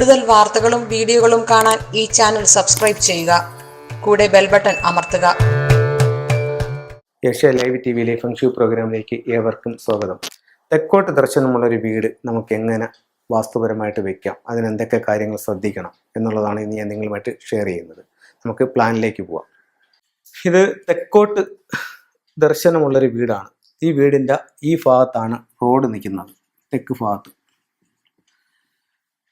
കൂടുതൽ വാർത്തകളും വീഡിയോകളും കാണാൻ ഈ ചാനൽ സബ്സ്ക്രൈബ് ചെയ്യുക. കൂടെ ബെൽ ബട്ടൺ അമർത്തുക. ഏഷ്യ ലൈവ് ടിവിയിലെ ഫംഗ്ഷൻ പ്രോഗ്രാമിലേക്ക് ഏവർക്കും സ്വാഗതം. തെക്കോട്ട് ദർശനമുള്ളൊരു വീട് നമുക്ക് എങ്ങനെ വാസ്തുപരമായിട്ട് വെക്കാം, അതിനെന്തൊക്കെ കാര്യങ്ങൾ ശ്രദ്ധിക്കണം എന്നുള്ളതാണ് ഇന്ന് ഞാൻ നിങ്ങളുമായിട്ട് ഷെയർ ചെയ്യുന്നത്. നമുക്ക് പ്ലാനിലേക്ക് പോവാം. ഇത് തെക്കോട്ട് ദർശനമുള്ളൊരു വീടാണ്. ഈ വീടിൻ്റെ ഈ ഭാഗത്താണ് റോഡ് നിൽക്കുന്നത്.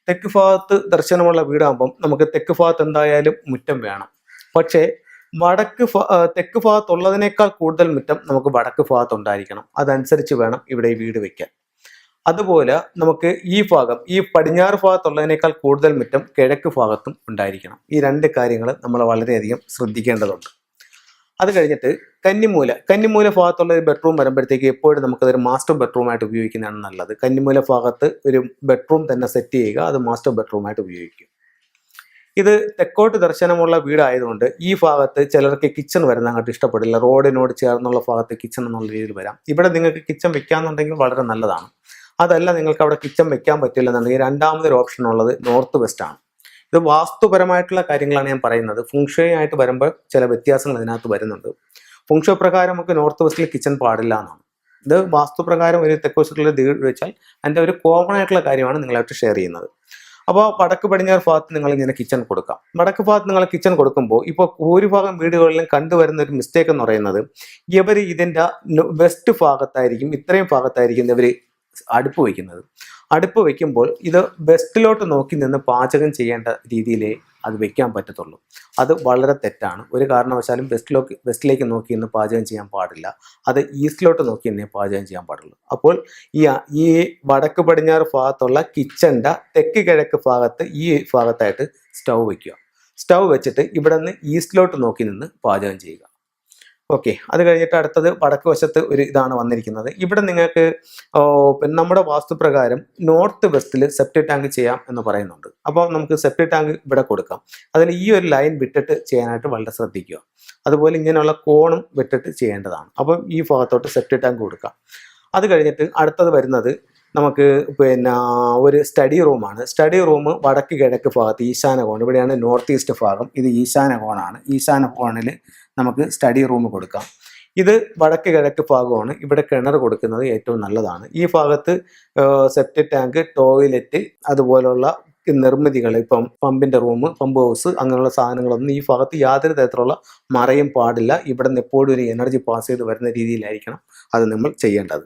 തെക്ക് ഭാഗത്ത് ദർശനമുള്ള വീടാകുമ്പം നമുക്ക് തെക്ക് ഭാഗത്ത് എന്തായാലും മുറ്റം വേണം. പക്ഷേ തെക്ക് ഭാഗത്തുള്ളതിനേക്കാൾ കൂടുതൽ മുറ്റം നമുക്ക് വടക്ക് ഭാഗത്തുണ്ടായിരിക്കണം. അതനുസരിച്ച് വേണം ഇവിടെ ഈ വീട് വെക്കാൻ. അതുപോലെ നമുക്ക് ഈ പടിഞ്ഞാറ് ഭാഗത്തുള്ളതിനേക്കാൾ കൂടുതൽ മുറ്റം കിഴക്ക് ഭാഗത്തും ഉണ്ടായിരിക്കണം. ഈ രണ്ട് കാര്യങ്ങൾ നമ്മൾ വളരെയധികം ശ്രദ്ധിക്കേണ്ടതുണ്ട്. അത് കഴിഞ്ഞിട്ട് കന്നിമൂല ഭാഗത്തുള്ള ഒരു ബെഡ്റൂം വരുമ്പോഴത്തേക്ക് എപ്പോഴും നമുക്കതൊരു മാസ്റ്റർ ബെഡ്റൂമായിട്ട് ഉപയോഗിക്കുന്നതാണ് നല്ലത്. കന്നിമൂല ഭാഗത്ത് ഒരു ബെഡ്റൂം തന്നെ സെറ്റ് ചെയ്യുക, അത് മാസ്റ്റർ ബെഡ്റൂമായിട്ട് ഉപയോഗിക്കുക. ഇത് തെക്കോട്ട് ദർശനമുള്ള വീടായതുകൊണ്ട് ഈ ഭാഗത്ത് ചിലർക്ക് കിച്ചൺ വരുന്ന അങ്ങോട്ട് ഇഷ്ടപ്പെടില്ല. റോഡിനോട് ചേർന്നുള്ള ഭാഗത്ത് കിച്ചൺ എന്നുള്ള രീതിയിൽ വരാം. ഇവിടെ നിങ്ങൾക്ക് കിച്ചൺ വെക്കാന്നുണ്ടെങ്കിൽ വളരെ നല്ലതാണ്. അതല്ല, നിങ്ങൾക്ക് അവിടെ കിച്ചൺ വെക്കാൻ പറ്റില്ലെന്നുണ്ടെങ്കിൽ രണ്ടാമതൊരു ഓപ്ഷൻ ഉള്ളത് നോർത്ത് വെസ്റ്റ് ആണ്. ഇത് വാസ്തുപരമായിട്ടുള്ള കാര്യങ്ങളാണ് ഞാൻ പറയുന്നത്. ഫുങ്ഷുവി ആയിട്ട് വരുമ്പോൾ ചില വ്യത്യാസങ്ങൾ ഇതിനകത്ത് വരുന്നുണ്ട്. ഫുങ്ഷുവി പ്രകാരം നമുക്ക് നോർത്ത് വെസ്റ്റിൽ കിച്ചൺ പാടില്ല എന്നാണ്. ഇത് വാസ്തുപ്രകാരം ഒരു തെക്ക് വശത്തുള്ള വീട് വെച്ചാൽ അതിൻ്റെ ഒരു കോമൺ ആയിട്ടുള്ള കാര്യമാണ് നിങ്ങളായിട്ട് ഷെയർ ചെയ്യുന്നത്. അപ്പോൾ വടക്ക് പടിഞ്ഞാറ് ഭാഗത്ത് നിങ്ങൾ ഇങ്ങനെ കിച്ചൺ കൊടുക്കാം. വടക്ക് ഭാഗത്ത് നിങ്ങൾ കിച്ചൺ കൊടുക്കുമ്പോൾ ഇപ്പോൾ ഭൂരിഭാഗം വീടുകളിലും കണ്ടുവരുന്ന ഒരു മിസ്റ്റേക്ക് എന്ന് പറയുന്നത്, ഇവർ ഇതിൻ്റെ വെസ്റ്റ് ഭാഗത്തായിരിക്കും, ഇത്രയും ഭാഗത്തായിരിക്കും ഇവർ അടുപ്പ് വയ്ക്കുന്നത്. അടുപ്പ് വയ്ക്കുമ്പോൾ ഇത് വെസ്റ്റിലോട്ട് നോക്കി നിന്ന് പാചകം ചെയ്യേണ്ട രീതിയിലേ അത് വെക്കാൻ പറ്റത്തുള്ളൂ. അത് വളരെ തെറ്റാണ്. ഒരു കാരണവശാലും വെസ്റ്റിലേക്ക് നോക്കി നിന്ന് പാചകം ചെയ്യാൻ പാടില്ല. അത് ഈസ്റ്റിലോട്ട് നോക്കി തന്നെ പാചകം ചെയ്യാൻ പാടുള്ളൂ. അപ്പോൾ ഈ വടക്ക് പടിഞ്ഞാറ് ഭാഗത്തുള്ള കിച്ചൻ്റെ തെക്ക് കിഴക്ക് ഭാഗത്ത് ഈ ഭാഗത്തായിട്ട് സ്റ്റൗ വയ്ക്കുക. സ്റ്റൗ വെച്ചിട്ട് ഇവിടെ നിന്ന് ഈസ്റ്റിലോട്ട് നോക്കി നിന്ന് പാചകം ചെയ്യുക. ഓക്കെ, അത് കഴിഞ്ഞിട്ട് അടുത്തത് വടക്ക് വശത്ത് ഒരു ഇതാണ് വന്നിരിക്കുന്നത്. ഇവിടെ നിങ്ങൾക്ക് നമ്മുടെ വാസ്തുപ്രകാരം നോർത്ത് വെസ്റ്റിൽ സെപ്റ്റി ടാങ്ക് ചെയ്യാം എന്ന് പറയുന്നുണ്ട്. അപ്പോൾ നമുക്ക് സെപ്റ്റി ടാങ്ക് ഇവിടെ കൊടുക്കാം. അതിൽ ഈ ഒരു ലൈൻ വിട്ടിട്ട് ചെയ്യാനായിട്ട് വളരെ ശ്രദ്ധിക്കുക. അതുപോലെ ഇങ്ങനെയുള്ള കോണും വിട്ടിട്ട് ചെയ്യേണ്ടതാണ്. അപ്പം ഈ ഭാഗത്തോട്ട് സെപ്റ്റി ടാങ്ക് കൊടുക്കാം. അത് കഴിഞ്ഞിട്ട് അടുത്തത് വരുന്നത് നമുക്ക് ഒരു സ്റ്റഡി റൂമാണ്. സ്റ്റഡി റൂം വടക്ക് കിഴക്ക് ഭാഗത്ത് ഈശാന കോൺ, ഇവിടെയാണ് നോർത്ത് ഈസ്റ്റ് ഭാഗം, ഇത് ഈശാന കോണാണ്. ഈശാന കോണിൽ നമുക്ക് സ്റ്റഡി റൂം കൊടുക്കാം. ഇത് വടക്ക് കിഴക്ക് ഭാഗമാണ്. ഇവിടെ കിണർ കൊടുക്കുന്നത് ഏറ്റവും നല്ലതാണ്. ഈ ഭാഗത്ത് സെപ്റ്റി ടാങ്ക്, ടോയ്ലറ്റ്, അതുപോലുള്ള നിർമ്മിതികൾ, ഇപ്പം പമ്പിൻ്റെ റൂം, പമ്പ് ഹൗസ്, അങ്ങനെയുള്ള സാധനങ്ങളൊന്നും ഈ ഭാഗത്ത് യാതൊരു തരത്തിലുള്ള മറയും പാടില്ല. ഇവിടെ നിന്ന് എപ്പോഴും ഒരു എനർജി പാസ് ചെയ്ത് വരുന്ന രീതിയിലായിരിക്കണം അത് നമ്മൾ ചെയ്യേണ്ടത്.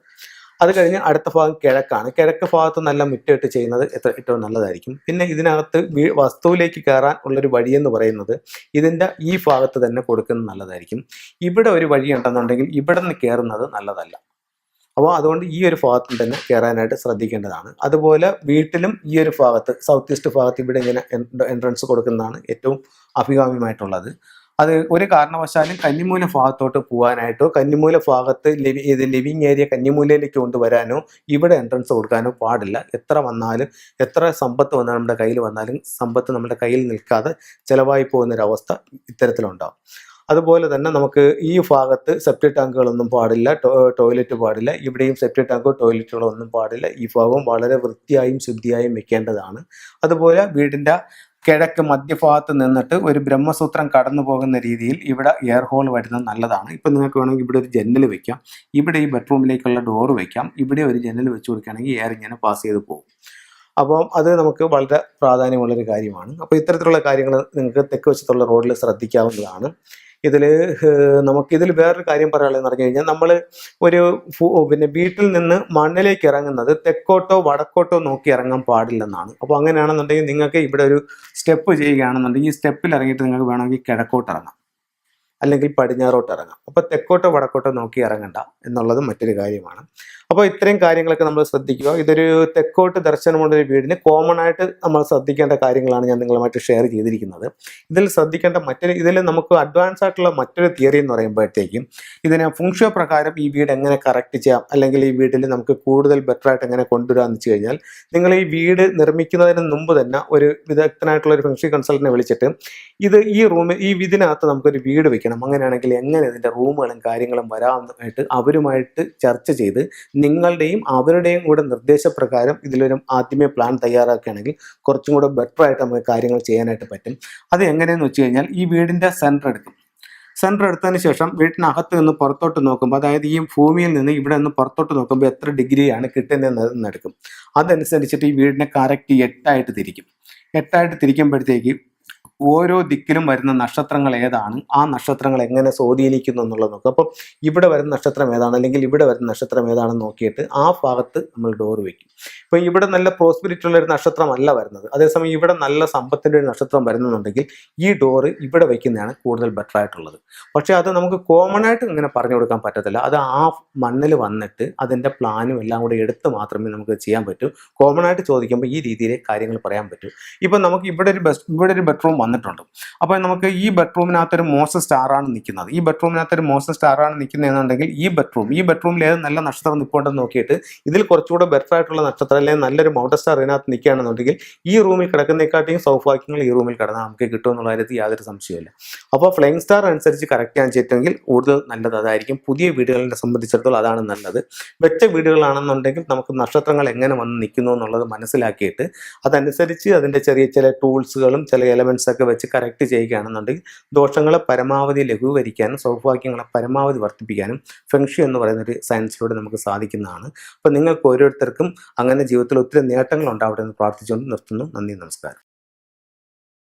അത് കഴിഞ്ഞ് അടുത്ത ഭാഗം കിഴക്കാണ്. കിഴക്ക് ഭാഗത്ത് നല്ല മുറ്റമിട്ട് ചെയ്യുന്നത് ഏറ്റവും നല്ലതായിരിക്കും. പിന്നെ ഇതിനകത്ത് വസ്തുവിലേക്ക് കയറാൻ ഉള്ളൊരു വഴിയെന്ന് പറയുന്നത് ഇതിൻ്റെ ഈ ഭാഗത്ത് തന്നെ കൊടുക്കുന്നത് നല്ലതായിരിക്കും. ഇവിടെ ഒരു വഴി ഉണ്ടെന്നുണ്ടെങ്കിൽ ഇവിടെ നിന്ന് കയറുന്നത് നല്ലതല്ല. അപ്പോൾ അതുകൊണ്ട് ഈ ഒരു ഭാഗത്തും തന്നെ കയറാനായിട്ട് ശ്രദ്ധിക്കേണ്ടതാണ്. അതുപോലെ വീട്ടിലും ഈ ഒരു ഭാഗത്ത് സൗത്ത് ഈസ്റ്റ് ഭാഗത്ത് ഇവിടെ ഇങ്ങനെ എൻട്രൻസ് കൊടുക്കുന്നതാണ് ഏറ്റവും അഭികാമ്യമായിട്ടുള്ളത്. അത് ഒരു കാരണവശാലും കന്നിമൂല ഭാഗത്തോട്ട് പോകാനായിട്ടോ കന്നിമൂല ഭാഗത്ത് ലിവിങ് ഏരിയ കന്നിമൂലയിലേക്ക് കൊണ്ടുവരാനോ ഇവിടെ എൻട്രൻസ് കൊടുക്കാനോ പാടില്ല. എത്ര വന്നാലും, എത്ര സമ്പത്ത് വന്നാലും, നമ്മുടെ കയ്യിൽ വന്നാലും സമ്പത്ത് നമ്മുടെ കയ്യിൽ നിൽക്കാതെ ചിലവായി പോകുന്നൊരവസ്ഥ ഇത്തരത്തിലുണ്ടാവും. അതുപോലെ തന്നെ നമുക്ക് ഈ ഭാഗത്ത് സെപ്റ്റി ടാങ്കുകളൊന്നും പാടില്ല, ടോയ്ലറ്റ് പാടില്ല. ഇവിടെയും സെപ്റ്റി ടാങ്കോ ടോയ്ലറ്റുകളോ ഒന്നും പാടില്ല. ഈ ഭാഗം വളരെ വൃത്തിയായും ശുദ്ധിയായും വെക്കേണ്ടതാണ്. അതുപോലെ വീടിൻ്റെ കിഴക്ക് മധ്യഭാഗത്ത് നിന്നിട്ട് ഒരു ബ്രഹ്മസൂത്രം കടന്നു പോകുന്ന രീതിയിൽ ഇവിടെ എയർ ഹോൾ വരുന്നത് നല്ലതാണ്. ഇപ്പം നിങ്ങൾക്ക് വേണമെങ്കിൽ ഇവിടെ ഒരു ജനൽ വെക്കാം, ഇവിടെ ഈ ബെഡ്റൂമിലേക്കുള്ള ഡോറ് വെക്കാം, ഇവിടെ ഒരു ജനൽ വെച്ച് കൊടുക്കുകയാണെങ്കിൽ എയർ ഇങ്ങനെ പാസ് ചെയ്ത് പോകും. അപ്പം അത് നമുക്ക് വളരെ പ്രാധാന്യമുള്ളൊരു കാര്യമാണ്. അപ്പോൾ ഇത്തരത്തിലുള്ള കാര്യങ്ങൾ നിങ്ങൾക്ക് തെക്ക് വശത്തുള്ള റോഡിൽ ശ്രദ്ധിക്കാവുന്നതാണ്. നമുക്കിതിൽ വേറൊരു കാര്യം പറയാനുള്ളതെന്ന് പറഞ്ഞു കഴിഞ്ഞാൽ, നമ്മൾ വീട്ടിൽ നിന്ന് മണ്ണിലേക്ക് ഇറങ്ങുന്നത് തെക്കോട്ടോ വടക്കോട്ടോ നോക്കി ഇറങ്ങാൻ പാടില്ലെന്നാണ്. അപ്പോൾ അങ്ങനെയാണെന്നുണ്ടെങ്കിൽ നിങ്ങൾക്ക് ഇവിടെ ഒരു സ്റ്റെപ്പ് ചെയ്യുകയാണെന്നുണ്ടെങ്കിൽ ഈ സ്റ്റെപ്പിൽ ഇറങ്ങിയിട്ട് നിങ്ങൾക്ക് വേണമെങ്കിൽ കിഴക്കോട്ട് ഇറങ്ങാം, അല്ലെങ്കിൽ പടിഞ്ഞാറോട്ട് ഇറങ്ങാം. അപ്പോൾ തെക്കോട്ടോ വടക്കോട്ടോ നോക്കി ഇറങ്ങണ്ട എന്നുള്ളത് മറ്റൊരു കാര്യമാണ്. അപ്പോൾ ഇത്രയും കാര്യങ്ങളൊക്കെ നമ്മൾ ശ്രദ്ധിക്കുക. ഇതൊരു തെക്കോട്ട് ദർശനമുള്ളൊരു വീടിന് കോമൺ ആയിട്ട് നമ്മൾ ശ്രദ്ധിക്കേണ്ട കാര്യങ്ങളാണ് ഞാൻ നിങ്ങളുമായിട്ട് ഷെയർ ചെയ്തിരിക്കുന്നത്. ഇതിൽ ശ്രദ്ധിക്കേണ്ട ഇതിൽ നമുക്ക് അഡ്വാൻസ് ആയിട്ടുള്ള മറ്റൊരു തിയറി എന്ന് പറയുമ്പോഴത്തേക്കും, ഇതിനെ ഫുങ്ഷുവി പ്രകാരം ഈ വീട് എങ്ങനെ കറക്റ്റ് ചെയ്യാം, അല്ലെങ്കിൽ ഈ വീട്ടിൽ നമുക്ക് കൂടുതൽ ബെറ്റർ ആയിട്ട് എങ്ങനെ കൊണ്ടുവരാമെന്ന് വെച്ച് കഴിഞ്ഞാൽ, നിങ്ങൾ ഈ വീട് നിർമ്മിക്കുന്നതിന് മുമ്പ് തന്നെ ഒരു വിദഗ്ധനായിട്ടുള്ള ഒരു ഫുങ്ഷുവി കൺസൾട്ടന്റിനെ വിളിച്ചിട്ട് ഈ ഇതിനകത്ത് നമുക്കൊരു വീട് വെക്കണം, ചെയ്യണം, അങ്ങനെയാണെങ്കിൽ എങ്ങനെ ഇതിൻ്റെ റൂമുകളും കാര്യങ്ങളും വരാമെന്നായിട്ട് അവരുമായിട്ട് ചർച്ച ചെയ്ത് നിങ്ങളുടെയും അവരുടെയും കൂടെ നിർദ്ദേശപ്രകാരം ഇതിലൊരു ആദ്യമേ പ്ലാൻ തയ്യാറാക്കുകയാണെങ്കിൽ കുറച്ചും കൂടെ ബെറ്റർ ആയിട്ട് നമുക്ക് കാര്യങ്ങൾ ചെയ്യാനായിട്ട് പറ്റും. അത് എങ്ങനെയെന്ന് വെച്ച് കഴിഞ്ഞാൽ ഈ വീടിൻ്റെ സെൻറ്റർ എടുക്കും. സെൻറ്റർ എടുത്തതിന് ശേഷം വീട്ടിനകത്ത് നിന്ന് പുറത്തോട്ട് നോക്കുമ്പോൾ, അതായത് ഈ ഭൂമിയിൽ നിന്ന് ഇവിടെ നിന്ന് പുറത്തോട്ട് നോക്കുമ്പോൾ എത്ര ഡിഗ്രിയാണ് കിട്ടുന്നതെന്ന് എടുക്കും. അതനുസരിച്ചിട്ട് ഈ വീടിനെ കറക്റ്റ് 8 തിരിക്കും. 8 തിരിക്കുമ്പോഴത്തേക്ക് ഓരോ ദിക്കിലും വരുന്ന നക്ഷത്രങ്ങൾ ഏതാണ്, ആ നക്ഷത്രങ്ങൾ എങ്ങനെ സ്വാധീനിക്കുന്നു എന്നുള്ളത് നോക്കും. അപ്പം ഇവിടെ വരുന്ന നക്ഷത്രം ഏതാണ്, അല്ലെങ്കിൽ ഇവിടെ വരുന്ന നക്ഷത്രം ഏതാണെന്ന് നോക്കിയിട്ട് ആ ഭാഗത്ത് നമ്മൾ ഡോർ വയ്ക്കും. ഇപ്പം ഇവിടെ നല്ല പ്രോസ്പിരിറ്റി ഉള്ള ഒരു നക്ഷത്രമല്ല വരുന്നത്, അതേസമയം ഇവിടെ നല്ല സമ്പത്തിൻ്റെ ഒരു നക്ഷത്രം വരുന്നുണ്ടെങ്കിൽ ഈ ഡോറ് ഇവിടെ വയ്ക്കുന്നതാണ് കൂടുതൽ ബെറ്റർ ആയിട്ടുള്ളത്. പക്ഷേ അത് നമുക്ക് കോമൺ ആയിട്ട് ഇങ്ങനെ പറഞ്ഞു കൊടുക്കാൻ പറ്റത്തില്ല. അത് ആ മണ്ണിൽ വന്നിട്ട് അതിൻ്റെ പ്ലാനും എല്ലാം കൂടെ എടുത്ത് മാത്രമേ നമുക്ക് ചെയ്യാൻ പറ്റൂ. കോമൺ ആയിട്ട് ചോദിക്കുമ്പോൾ ഈ രീതിയിലെ കാര്യങ്ങൾ പറയാൻ പറ്റൂ. ഇപ്പം നമുക്ക് ഇവിടെ ഒരു ബെഡ്റൂം വന്നിട്ടുണ്ട്. അപ്പോൾ നമുക്ക് ഈ ബെഡ്റൂമിനകത്തൊരു മോശം സ്റ്റാറാണ് നിൽക്കുന്നത്. ഈ ബെഡ്റൂമിനകത്തൊരു മോശം സ്റ്റാറാണ് നിൽക്കുന്നതെന്നുണ്ടെങ്കിൽ ഈ ബെഡ്റൂമിൽ ഏത് നല്ല നക്ഷത്രം നിൽപ്പുണ്ടെന്ന് നോക്കിയിട്ട് ഇതിൽ കുറച്ചുകൂടെ ബെറ്റർ ആയിട്ടുള്ള നക്ഷത്രം അല്ലെങ്കിൽ നല്ലൊരു മൗണ്ടൻ സ്റ്റാർ ഇതിനകത്ത് നിൽക്കുകയാണെന്നുണ്ടെങ്കിൽ ഈ റൂമിൽ കിടക്കുന്നതിനെക്കാട്ടിയും സൗഭാഗ്യങ്ങൾ ഈ റൂമിൽ കിടന്നാൽ നമുക്ക് കിട്ടുമെന്നുള്ള കാര്യത്തിൽ യാതൊരു സംശയമില്ല. അപ്പോൾ ഫ്ലൈയിങ് സ്റ്റാർ അനുസരിച്ച് കറക്റ്റ് ചെയ്യാൻ ചെയ്തെങ്കിൽ കൂടുതൽ നല്ലത് അതായിരിക്കും. പുതിയ വീടുകളെ സംബന്ധിച്ചിടത്തോളം അതാണ് നല്ലത്. വെച്ച വീടുകളാണെന്നുണ്ടെങ്കിൽ നമുക്ക് നക്ഷത്രങ്ങൾ എങ്ങനെ വന്ന് നിൽക്കുന്നു എന്നുള്ളത് മനസ്സിലാക്കിയിട്ട് അതനുസരിച്ച് അതിൻ്റെ ചെറിയ ചില ടൂൾസുകളും ചില എലമെൻറ്റ്സ് ഒക്കെ വെച്ച് കറക്റ്റ് ചെയ്യുകയാണെന്നുണ്ടെങ്കിൽ ദോഷങ്ങളെ പരമാവധി ലഘൂകരിക്കാനും സൗഭാഗ്യങ്ങളെ പരമാവധി വർദ്ധിപ്പിക്കാനും ഫെങ്ഷി എന്ന് പറയുന്നൊരു സയൻസിലൂടെ നമുക്ക് സാധിക്കുന്നതാണ്. അപ്പോൾ നിങ്ങൾക്ക് ഓരോരുത്തർക്കും അങ്ങനെ ജീവിതത്തിൽ ഒത്തിരി നേട്ടങ്ങൾ ഉണ്ടാവട്ടെ എന്ന് പ്രാർത്ഥിച്ചുകൊണ്ട് നിർത്തുന്നു. നന്ദി, നമസ്കാരം.